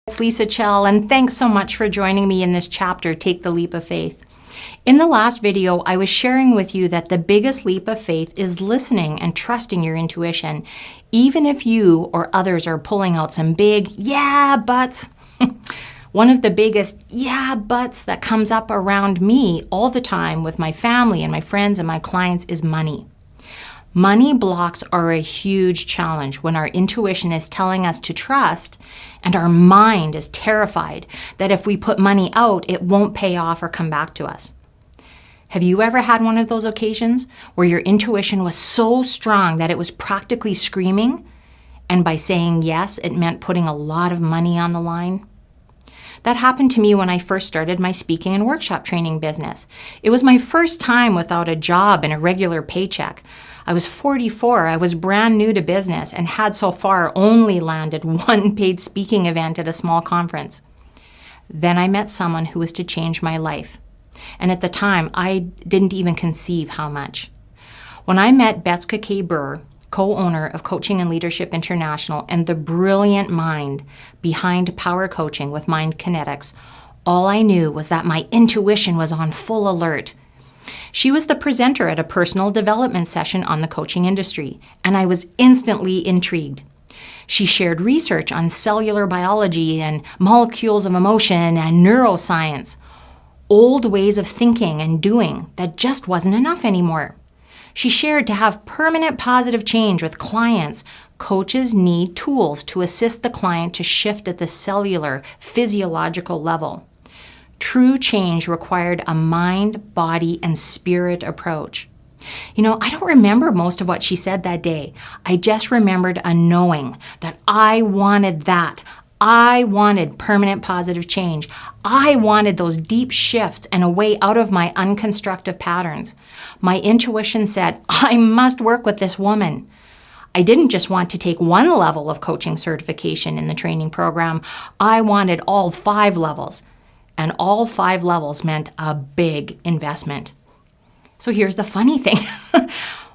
It's Lisa Chell, and thanks so much for joining me in this chapter, Take the Leap of Faith. In the last video, I was sharing with you that the biggest leap of faith is listening and trusting your intuition, even if you or others are pulling out some big, yeah, buts. One of the biggest yeah, buts that comes up around me all the time with my family and my friends and my clients is money. Money blocks are a huge challenge when our intuition is telling us to trust and our mind is terrified that if we put money out, it won't pay off or come back to us. Have you ever had one of those occasions where your intuition was so strong that it was practically screaming, and by saying yes, it meant putting a lot of money on the line? That happened to me when I first started my speaking and workshop training business. It was my first time without a job and a regular paycheck. I was 44, I was brand new to business and had so far only landed one paid speaking event at a small conference. Then I met someone who was to change my life. And at the time, I didn't even conceive how much. When I met Betska K. Burr, co-owner of Coaching and Leadership International and the brilliant mind behind Power Coaching with Mind Kinetics, all I knew was that my intuition was on full alert. She was the presenter at a personal development session on the coaching industry, and I was instantly intrigued. She shared research on cellular biology and molecules of emotion and neuroscience, old ways of thinking and doing that just wasn't enough anymore. She shared to have permanent positive change with clients, coaches need tools to assist the client to shift at the cellular, physiological level. True change required a mind, body, and spirit approach. I don't remember most of what she said that day. I just remembered a knowing that I wanted that. I wanted permanent positive change. I wanted those deep shifts and a way out of my unconstructive patterns. My intuition said, I must work with this woman. I didn't just want to take one level of coaching certification in the training program. I wanted all 5 levels. And all 5 levels meant a big investment. So here's the funny thing.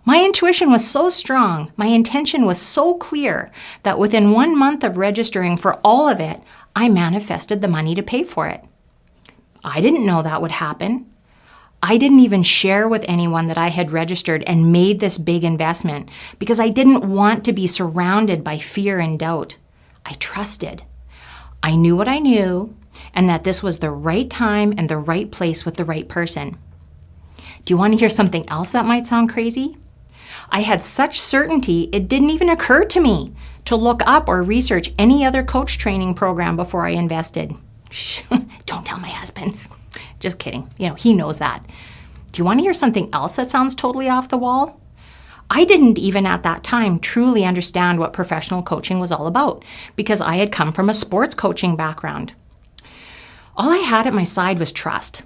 My intuition was so strong, my intention was so clear that within 1 month of registering for all of it, I manifested the money to pay for it. I didn't know that would happen. I didn't even share with anyone that I had registered and made this big investment because I didn't want to be surrounded by fear and doubt. I trusted. I knew what I knew, and that this was the right time and the right place with the right person. Do you want to hear something else that might sound crazy? I had such certainty it didn't even occur to me to look up or research any other coach training program before I invested. Don't tell my husband. Just kidding. He knows that. Do you want to hear something else that sounds totally off the wall? I didn't even at that time truly understand what professional coaching was all about because I had come from a sports coaching background. All I had at my side was trust.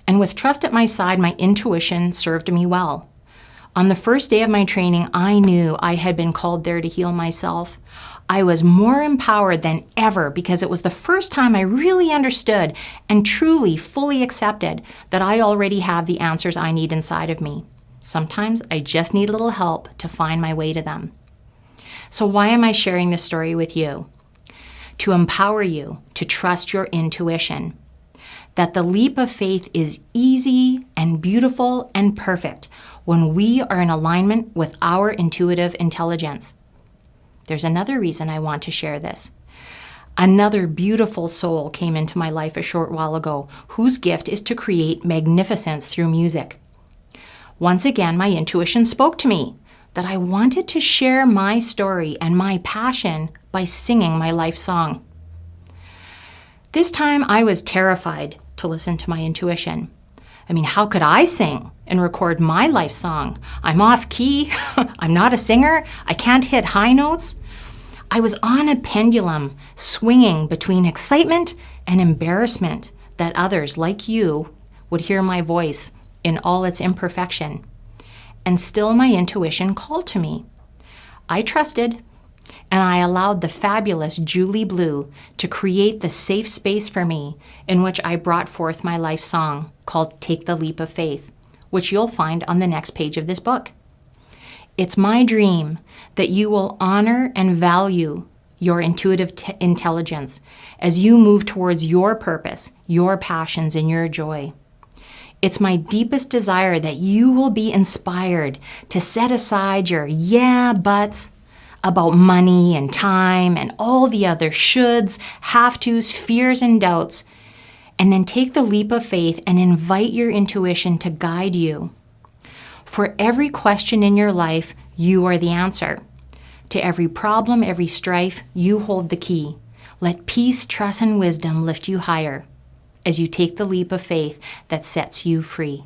And with trust at my side, my intuition served me well. On the first day of my training, I knew I had been called there to heal myself. I was more empowered than ever because it was the first time I really understood and truly, fully accepted that I already have the answers I need inside of me. Sometimes I just need a little help to find my way to them. So why am I sharing this story with you? To empower you to trust your intuition. That the leap of faith is easy and beautiful and perfect when we are in alignment with our intuitive intelligence. There's another reason I want to share this. Another beautiful soul came into my life a short while ago, whose gift is to create magnificence through music. Once again, my intuition spoke to me that I wanted to share my story and my passion by singing my life song. This time I was terrified to listen to my intuition. How could I sing and record my life song? I'm off key. I'm not a singer. I can't hit high notes. I was on a pendulum swinging between excitement and embarrassment that others like you would hear my voice in all its imperfection. And still my intuition called to me. I trusted, and I allowed the fabulous Julie Blue to create the safe space for me in which I brought forth my life song called Take the Leap of Faith, which you'll find on the next page of this book. It's my dream that you will honor and value your intuitive intelligence as you move towards your purpose, your passions, and your joy. It's my deepest desire that you will be inspired to set aside your yeah buts about money and time and all the other shoulds, have-tos, fears, and doubts, and then take the leap of faith and invite your intuition to guide you. For every question in your life, you are the answer. To every problem, every strife, you hold the key. Let peace, trust, and wisdom lift you higher as you take the leap of faith that sets you free.